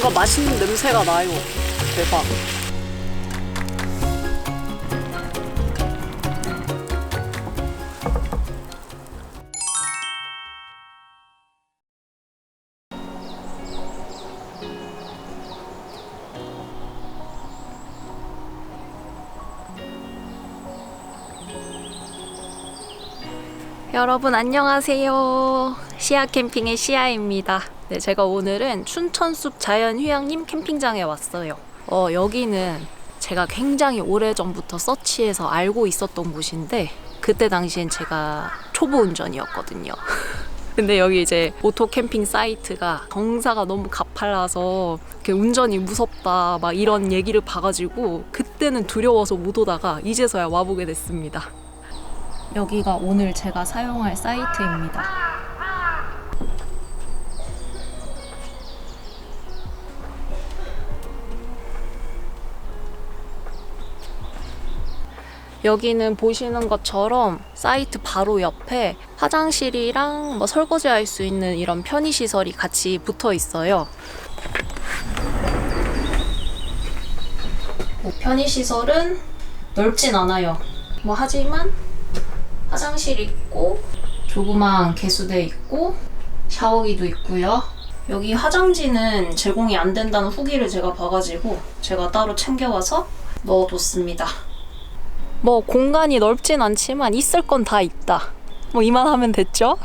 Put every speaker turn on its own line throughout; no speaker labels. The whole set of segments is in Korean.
뭔가 맛있는 냄새가 나요. 대박. 여러분 안녕하세요. 시아 캠핑의 시아입니다. 네, 제가 오늘은 춘천숲 자연휴양림 캠핑장에 왔어요. 여기는 제가 굉장히 오래전부터 서치해서 알고 있었던 곳인데 그때 당시엔 제가 초보 운전이었거든요. 근데 여기 이제 오토 캠핑 사이트가 경사가 너무 가팔라서 운전이 무섭다 막 이런 얘기를 봐가지고 그때는 두려워서 못 오다가 이제서야 와보게 됐습니다. 여기가 오늘 제가 사용할 사이트입니다. 여기는 보시는 것처럼 사이트 바로 옆에 화장실이랑 뭐 설거지할 수 있는 이런 편의시설이 같이 붙어 있어요. 편의시설은 넓진 않아요. 하지만 화장실 있고 조그마한 개수대 있고 샤워기도 있고요. 여기 화장지는 제공이 안 된다는 후기를 제가 봐가지고 제가 따로 챙겨와서 넣어뒀습니다. 공간이 넓진 않지만 있을 건 다 있다. 이만하면 됐죠?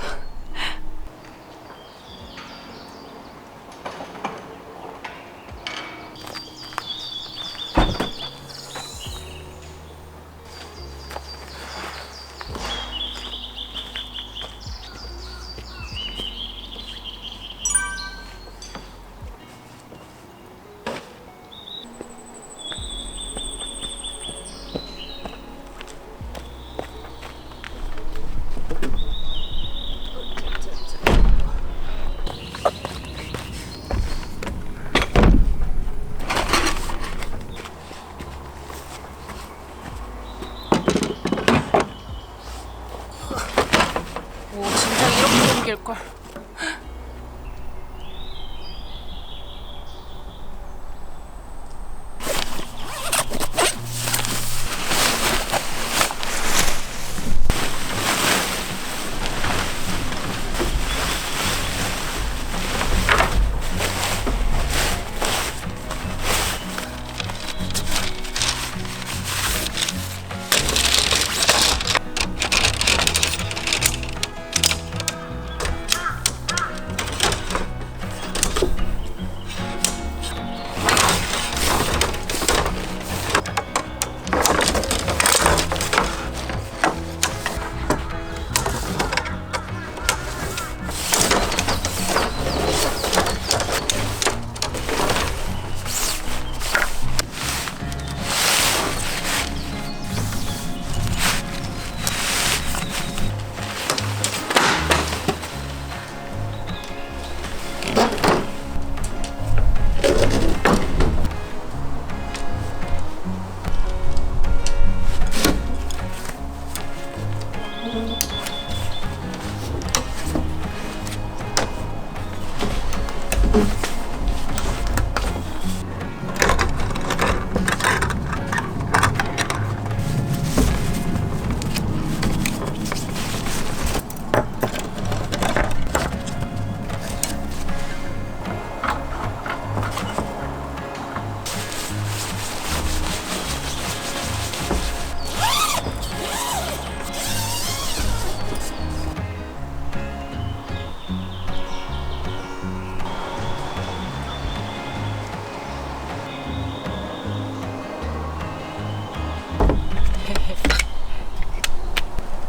진짜 이렇게 생길걸.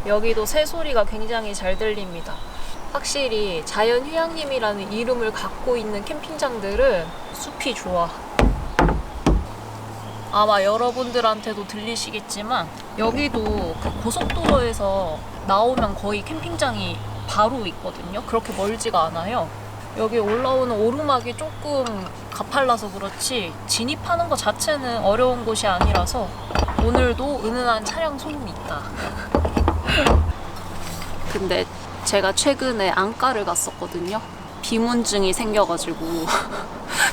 여기도 새소리가 굉장히 잘 들립니다. 확실히 자연휴양림이라는 이름을 갖고 있는 캠핑장들은 숲이 좋아. 아마 여러분들한테도 들리시겠지만 여기도 그 고속도로에서 나오면 거의 캠핑장이 바로 있거든요. 그렇게 멀지가 않아요. 여기 올라오는 오르막이 조금 가팔라서 그렇지 진입하는 것 자체는 어려운 곳이 아니라서 오늘도 은은한 차량 소음이 있다. 근데 제가 최근에 안과를 갔었거든요. 비문증이 생겨가지고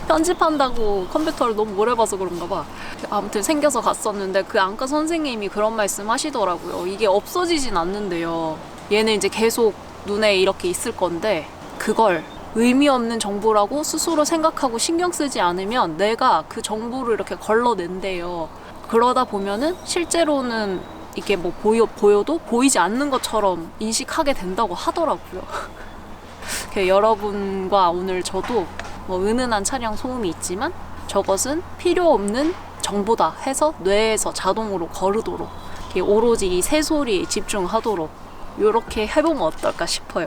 편집한다고 컴퓨터를 너무 오래 봐서 그런가 봐. 아무튼 생겨서 갔었는데 그 안과 선생님이 그런 말씀 하시더라고요. 이게 없어지진 않는데요. 얘는 이제 계속 눈에 이렇게 있을 건데 그걸 의미 없는 정보라고 스스로 생각하고 신경 쓰지 않으면 내가 그 정보를 이렇게 걸러낸대요. 그러다 보면은 실제로는 이게 뭐 보여도 보이지 않는 것처럼 인식하게 된다고 하더라고요. 여러분과 오늘 저도 뭐 은은한 차량 소음이 있지만 저것은 필요 없는 정보다 해서 뇌에서 자동으로 거르도록 오로지 이 새소리에 집중하도록 이렇게 해보면 어떨까 싶어요.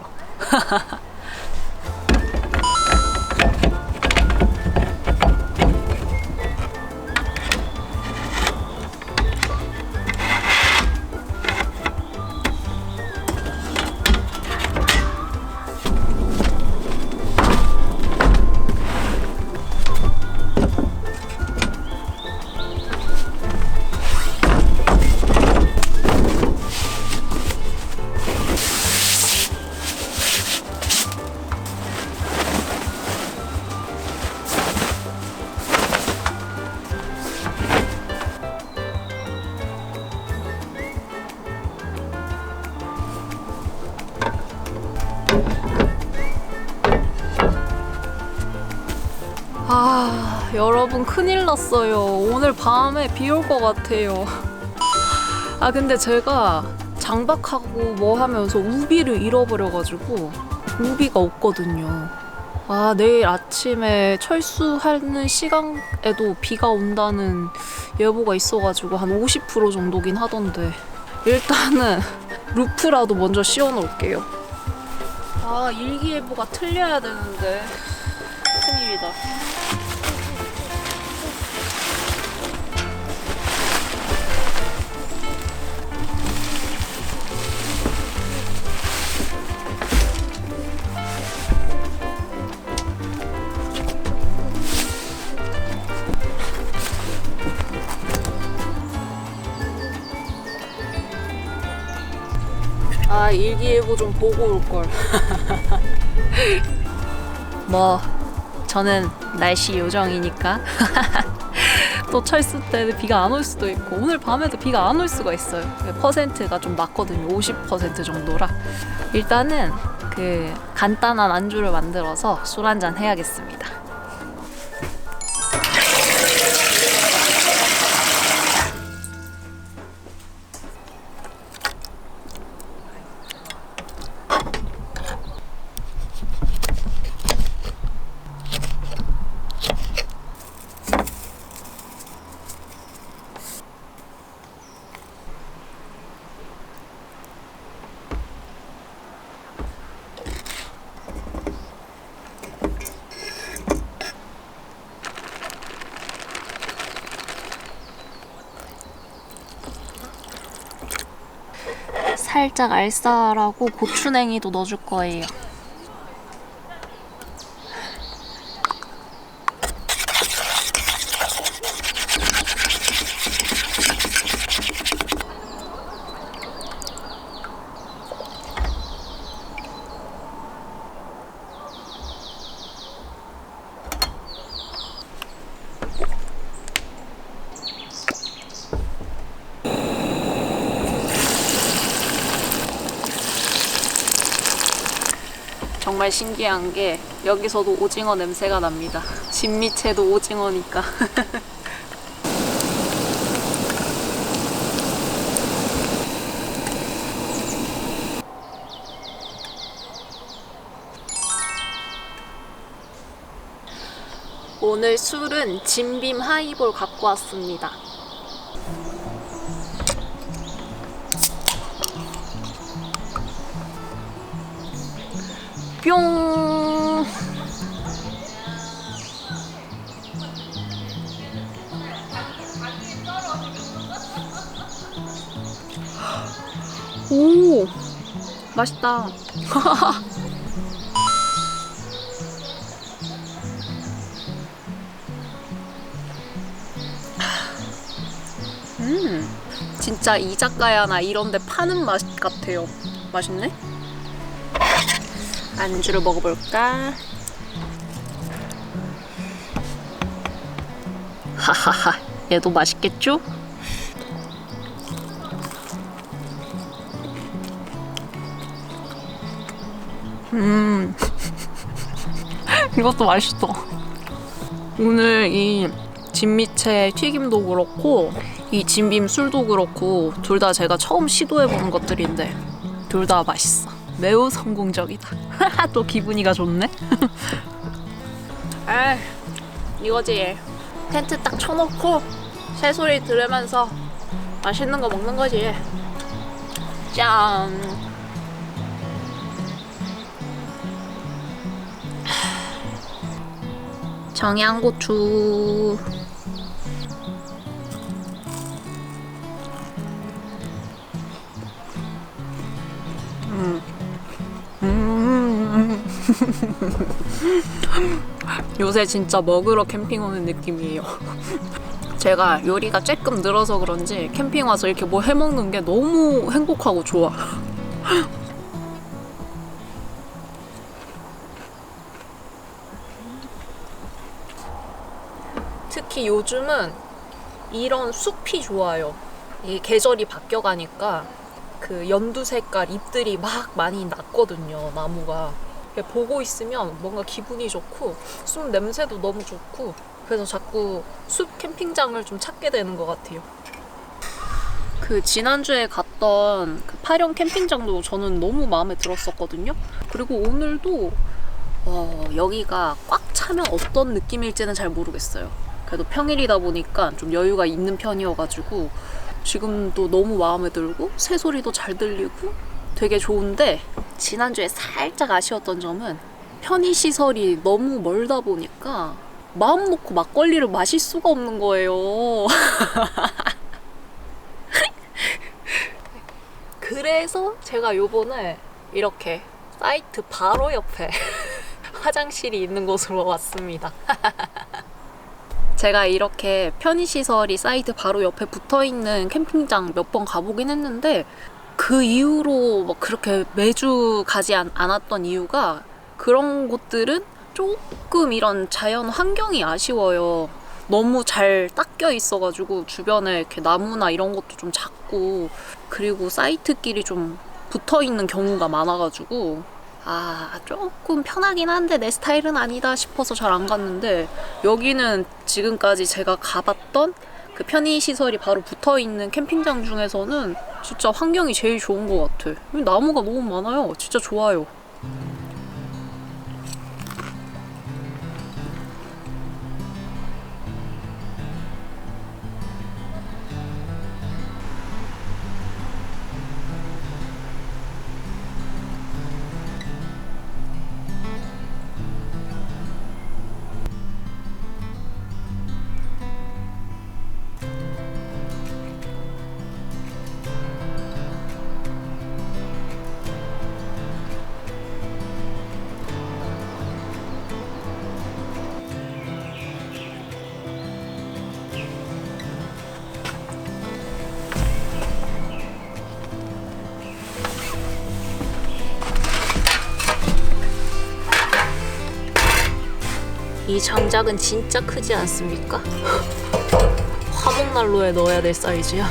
여러분 큰일 났어요. 오늘 밤에 비 올 것 같아요. 근데 제가 장박하고 뭐 하면서 우비를 잃어버려가지고 우비가 없거든요. 내일 아침에 철수하는 시간에도 비가 온다는 예보가 있어가지고 한 50% 정도긴 하던데 일단은 루프라도 먼저 씌워 놓을게요. 일기예보가 틀려야 되는데 큰일이다. 일기예보 좀 보고 올걸. 뭐 저는 날씨 요정이니까 또 철수 때는 비가 안 올 수도 있고 오늘 밤에도 비가 안 올 수가 있어요. 퍼센트가 좀 낮거든요. 50% 정도라. 일단은 그 간단한 안주를 만들어서 술 한잔 해야겠습니다. 살짝 알싸하라고 고추냉이도 넣어줄 거예요. 정말 신기한 게 여기서도 오징어 냄새가 납니다. 집 밑에도 오징어니까. 오늘 술은 진빔 하이볼 갖고 왔습니다. 뿅! 오! 맛있다. 진짜 이자카야나 이런 데 파는 맛 같아요. 맛있네? 안주를 먹어볼까? 하하하. 얘도 맛있겠죠? 이것도 맛있어. 오늘 이 진미채 튀김도 그렇고 이 진빔 술도 그렇고 둘 다 제가 처음 시도해보는 것들인데 둘 다 맛있어. 매우 성공적이다. 또 기분이가 좋네. 아, 이거지. 텐트 딱 쳐놓고 새소리 들으면서 맛있는 거 먹는 거지. 짠. 청양고추. 요새 진짜 먹으러 캠핑 오는 느낌이에요. 제가 요리가 조금 늘어서 그런지 캠핑 와서 이렇게 뭐 해먹는 게 너무 행복하고 좋아. 특히 요즘은 이런 숲이 좋아요. 이 계절이 바뀌어가니까 그 연두 색깔 잎들이 막 많이 났거든요, 나무가. 보고 있으면 뭔가 기분이 좋고 숲 냄새도 너무 좋고 그래서 자꾸 숲 캠핑장을 좀 찾게 되는 것 같아요. 그 지난주에 갔던 그 파령 캠핑장도 저는 너무 마음에 들었었거든요. 그리고 오늘도 여기가 꽉 차면 어떤 느낌일지는 잘 모르겠어요. 그래도 평일이다 보니까 좀 여유가 있는 편이어가지고 지금도 너무 마음에 들고 새소리도 잘 들리고 되게 좋은데 지난주에 살짝 아쉬웠던 점은 편의시설이 너무 멀다 보니까 마음 놓고 막걸리를 마실 수가 없는 거예요. 그래서 제가 요번에 이렇게 사이트 바로 옆에 화장실이 있는 곳으로 왔습니다. 제가 이렇게 편의시설이 사이트 바로 옆에 붙어있는 캠핑장 몇 번 가보긴 했는데 그 이후로 막 그렇게 매주 가지 않았던 이유가 그런 곳들은 조금 이런 자연 환경이 아쉬워요. 너무 잘 닦여 있어가지고 주변에 이렇게 나무나 이런 것도 좀 작고 그리고 사이트끼리 좀 붙어있는 경우가 많아가지고 조금 편하긴 한데 내 스타일은 아니다 싶어서 잘 안 갔는데 여기는 지금까지 제가 가봤던 그 편의시설이 바로 붙어있는 캠핑장 중에서는 진짜 환경이 제일 좋은 것 같아. 나무가 너무 많아요. 진짜 좋아요. 이 장작은 진짜 크지 않습니까? 화목난로에 넣어야 될 사이즈야.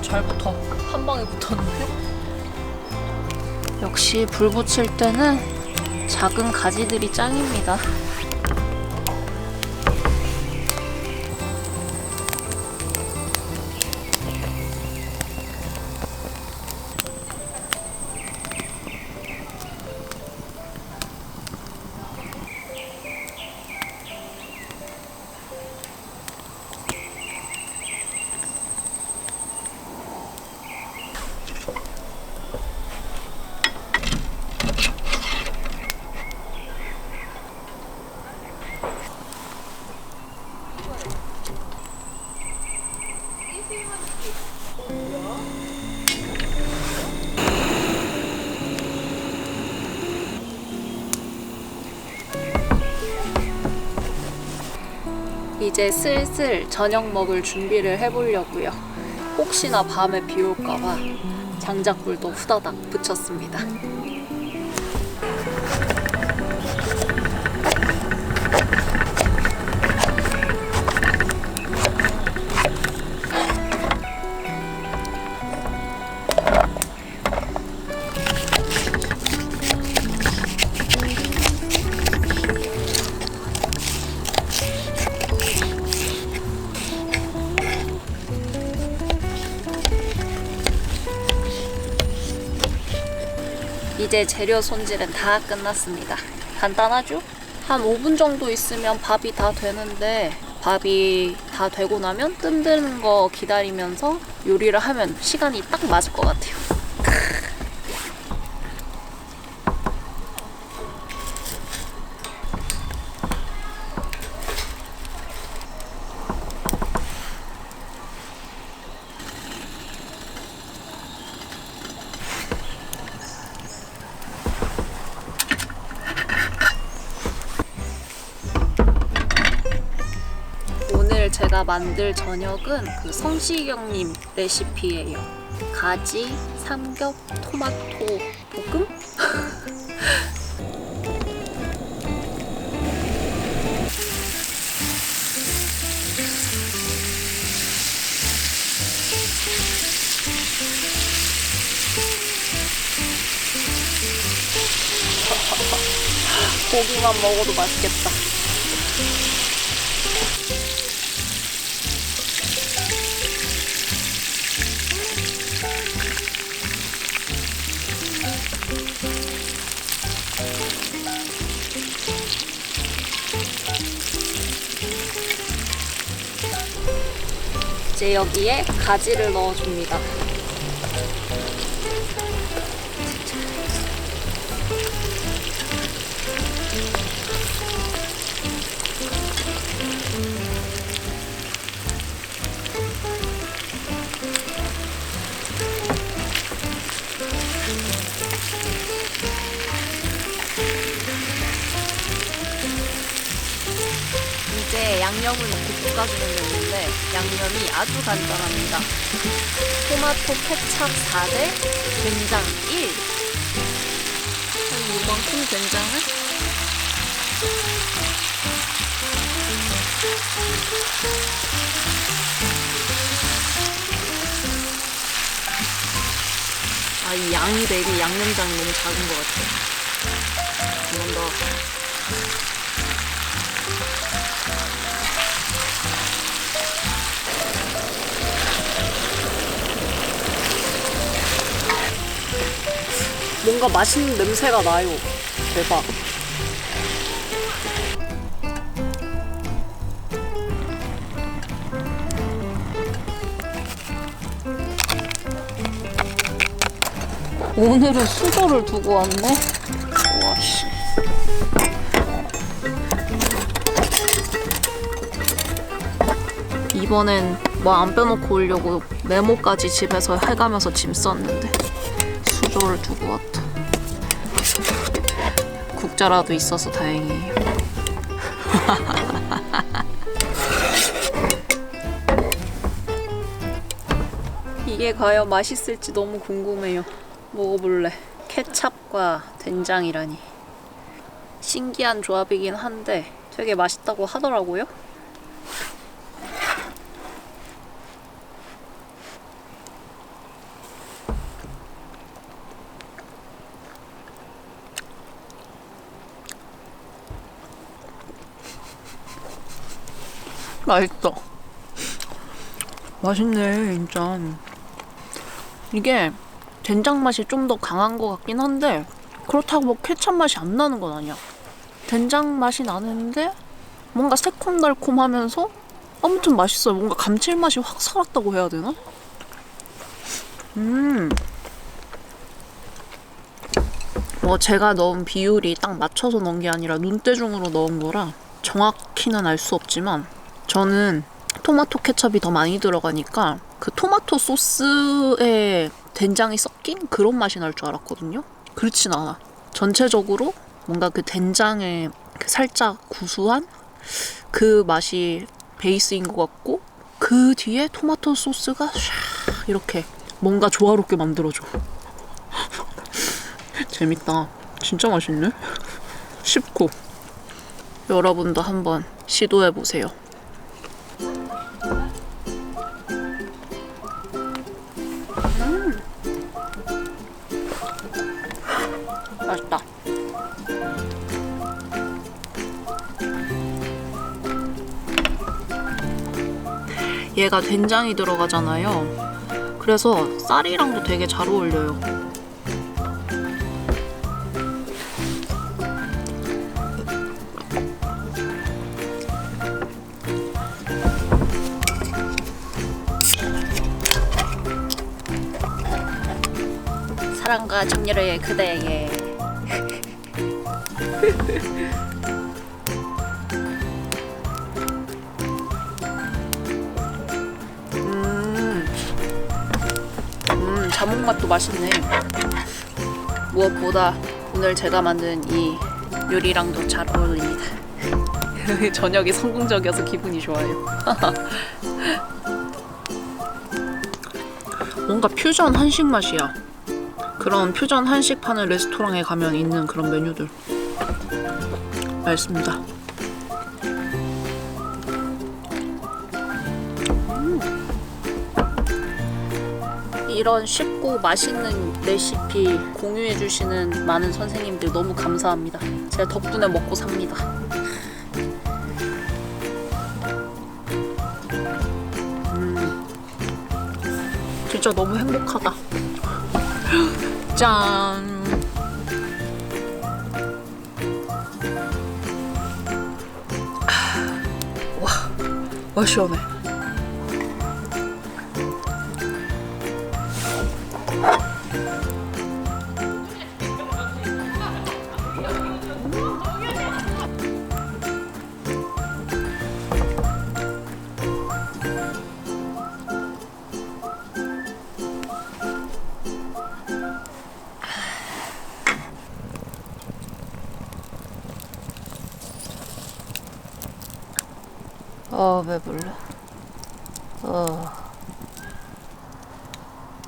잘 붙어. 한 방에 붙었는데? 역시 불 붙일 때는 작은 가지들이 짱입니다. 이제 슬슬 저녁 먹을 준비를 해보려고요. 혹시나 밤에 비 올까봐 장작불도 후다닥 붙였습니다. 이제 재료 손질은 다 끝났습니다. 간단하죠? 한 5분 정도 있으면 밥이 다 되는데 밥이 다 되고 나면 뜸드는 거 기다리면서 요리를 하면 시간이 딱 맞을 것 같아요. 오늘 제가 만들 저녁은 그 성시경님 레시피예요. 가지, 삼겹, 토마토 볶음? 고기만 먹어도 맛있겠다. 이제 여기에 가지를 넣어줍니다. 이제 양념을 넣고 볶아주면 되는데 양념이 아주 간단합니다. 토마토 케찹 4대, 된장 1. 한 이만큼 된장을 이 양이 대비 양념장이 너무 작은 것 같아요. 한번 더. 뭔가 맛있는 냄새가 나요. 대박. 오늘은 수저를 두고 왔네. 와씨. 이번엔 뭐 안 빼놓고 오려고 메모까지 집에서 해가면서 짐 썼는데 수저를 두고 왔다. 국자라도 있어서 다행이에요. 이게 과연 맛있을지 너무 궁금해요. 먹어볼래. 케찹과 된장이라니. 신기한 조합이긴 한데 되게 맛있다고 하더라고요. 맛있어. 맛있네, 진짜. 이게 된장 맛이 좀 더 강한 것 같긴 한데 그렇다고 뭐 케찹 맛이 안 나는 건 아니야. 된장 맛이 나는데 뭔가 새콤달콤하면서 아무튼 맛있어요. 뭔가 감칠맛이 확 살았다고 해야 되나? 뭐 제가 넣은 비율이 딱 맞춰서 넣은 게 아니라 눈대중으로 넣은 거라 정확히는 알 수 없지만 저는 토마토 케첩이 더 많이 들어가니까 그 토마토 소스에 된장이 섞인 그런 맛이 날 줄 알았거든요. 그렇진 않아. 전체적으로 뭔가 그 된장의 그 살짝 구수한 그 맛이
베이스인 것 같고 그 뒤에 토마토 소스가 샥 이렇게 뭔가 조화롭게 만들어줘. 재밌다. 진짜 맛있네. 쉽고. 여러분도 한번 시도해보세요. 맛있다. 얘가 된장이 들어가잖아요. 그래서 쌀이랑도 되게 잘 어울려요. 사랑과 정열의 그대에게. 자몽 맛도 맛있네. 무엇보다 오늘 제가 만든 이 요리랑도 잘 어울립니다. 저녁이 성공적이어서 기분이 좋아요. 뭔가 퓨전 한식 맛이야. 그런 퓨전 한식 파는 레스토랑에 가면 있는 그런 메뉴들. 맛있습니다. 이런 쉽고 맛있는 레시피 공유해주시는 많은 선생님들 너무 감사합니다. 제가 덕분에 먹고 삽니다. 진짜 너무 행복하다. 짠! 와, 시원해. 배불러.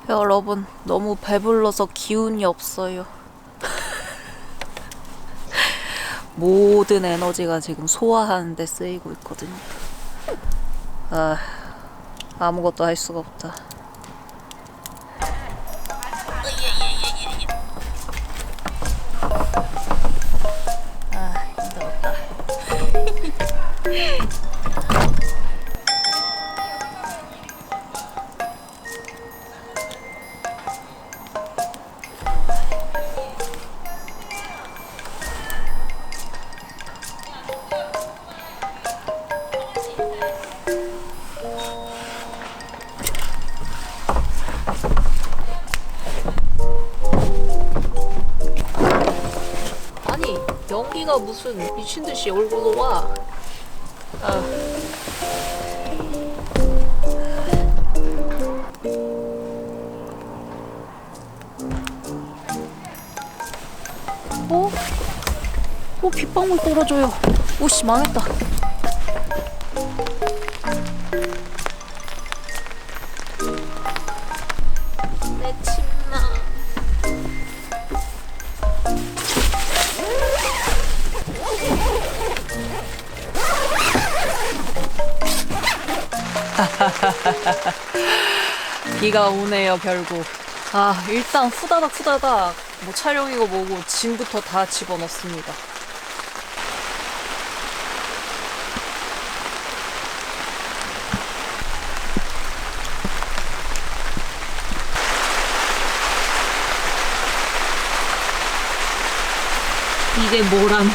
여러분, 너무 배불러서 기운이 없어요. 모든 에너지가 지금 소화하는 데 쓰이고 있거든요. 아무것도 할 수가 없다. 힘들었다. 아니, 연기가 무슨 미친듯이 얼굴로 와. 빗방울 떨어져요. 오씨, 망했다. 내 침낭. 비가 오네요, 결국. 일단 후다닥 뭐 촬영이고 뭐고 짐부터 다 집어넣습니다. 이게 뭐람.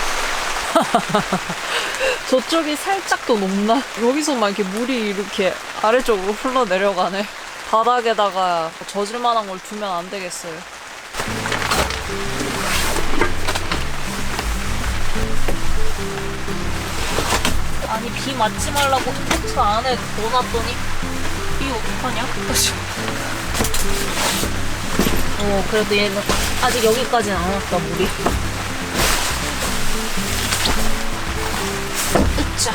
저쪽이 살짝 더 높나? 여기서만 이렇게 물이 이렇게 아래쪽으로 흘러내려가네. 바닥에다가 젖을 만한 걸 두면 안 되겠어요. 아니, 비 맞지 말라고 텐트 안에 넣어놨더니 비 어떡하냐? 그래도 얘는 아직 여기까지는 안 왔다, 물이. 으짜.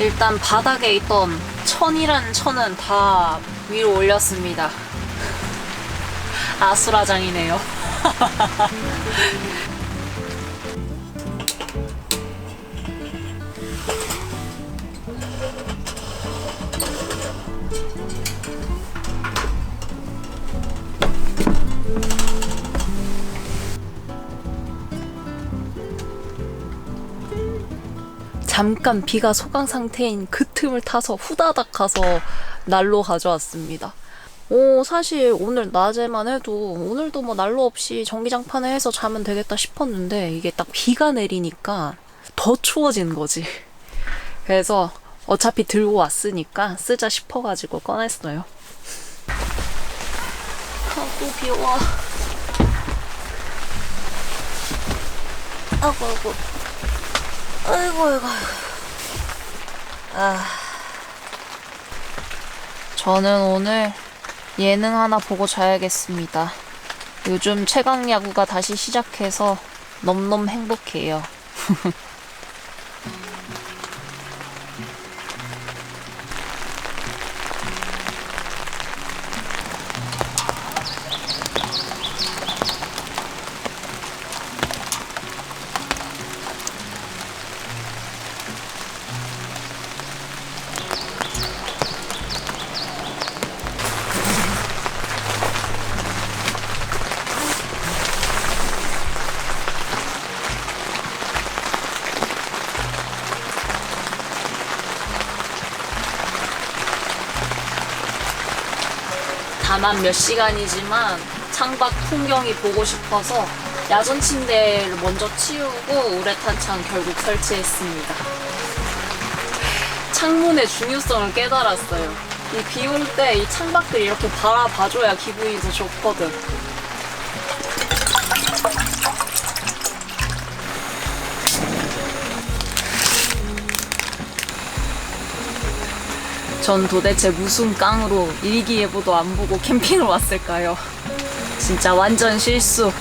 일단 바닥에 있던 천이라는 천은 다 위로 올렸습니다. 아수라장이네요. 잠깐 비가 소강 상태인 그 틈을 타서 후다닥 가서 난로 가져왔습니다. 사실 오늘 낮에만 해도 오늘도 뭐 난로 없이 전기장판을 해서 자면 되겠다 싶었는데 이게 딱 비가 내리니까 더 추워진 거지. 그래서 어차피 들고 왔으니까 쓰자 싶어가지고 꺼냈어요. 또 비 와. 아이고. 저는 오늘 예능 하나 보고 자야겠습니다. 요즘 최강 야구가 다시 시작해서 너무너무 행복해요. 다만 몇 시간이지만 창밖 풍경이 보고 싶어서 야전 침대를 먼저 치우고 우레탄 창 결국 설치했습니다. 창문의 중요성을 깨달았어요. 이 비 올 때 이 창밖을 이렇게 바라봐줘야 기분이 더 좋거든. 전 도대체 무슨 깡으로 일기예보도 안 보고 캠핑을 왔을까요? 진짜 완전 실수.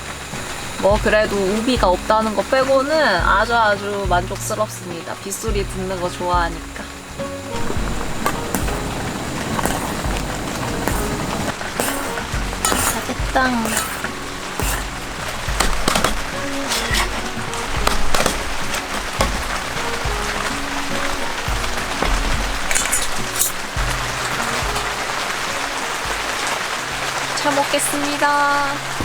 뭐 그래도 우비가 없다는 거 빼고는 아주 만족스럽습니다. 빗소리 듣는 거 좋아하니까. 가겠다. 잘 먹겠습니다.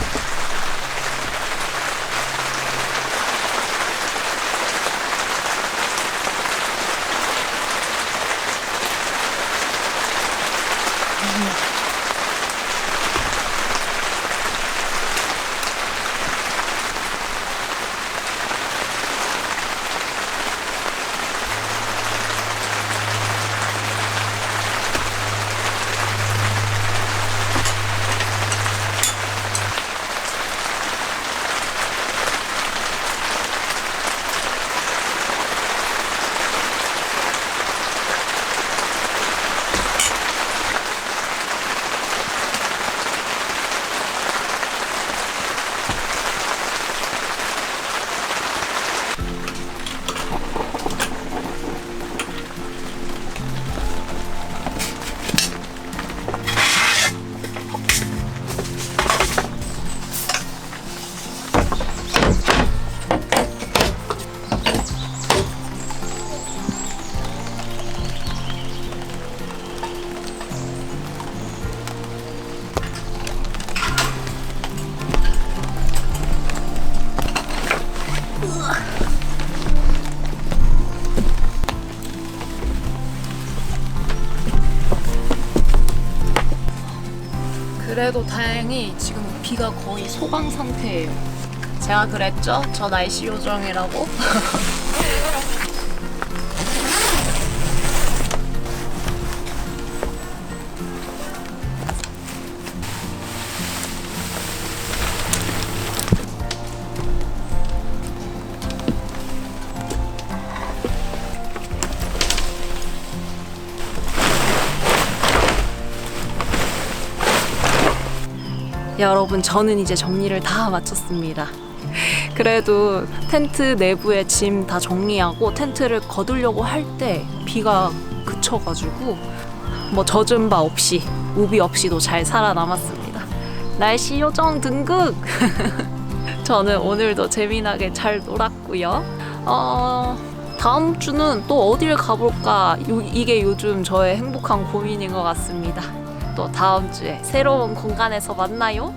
그래도 다행히 지금 비가 거의 소강 상태예요. 제가 그랬죠? 저 날씨 요정이라고. 여러분, 저는 이제 정리를 다 마쳤습니다. 그래도 텐트 내부에 짐 다 정리하고 텐트를 거두려고 할 때 비가 그쳐가지고 뭐 젖은 바 없이 우비 없이도 잘 살아남았습니다. 날씨 요정 등극! 저는 오늘도 재미나게 잘 놀았고요. 다음 주는 또 어딜 가볼까? 이게 요즘 저의 행복한 고민인 것 같습니다. 또 다음 주에 새로운 공간에서 만나요.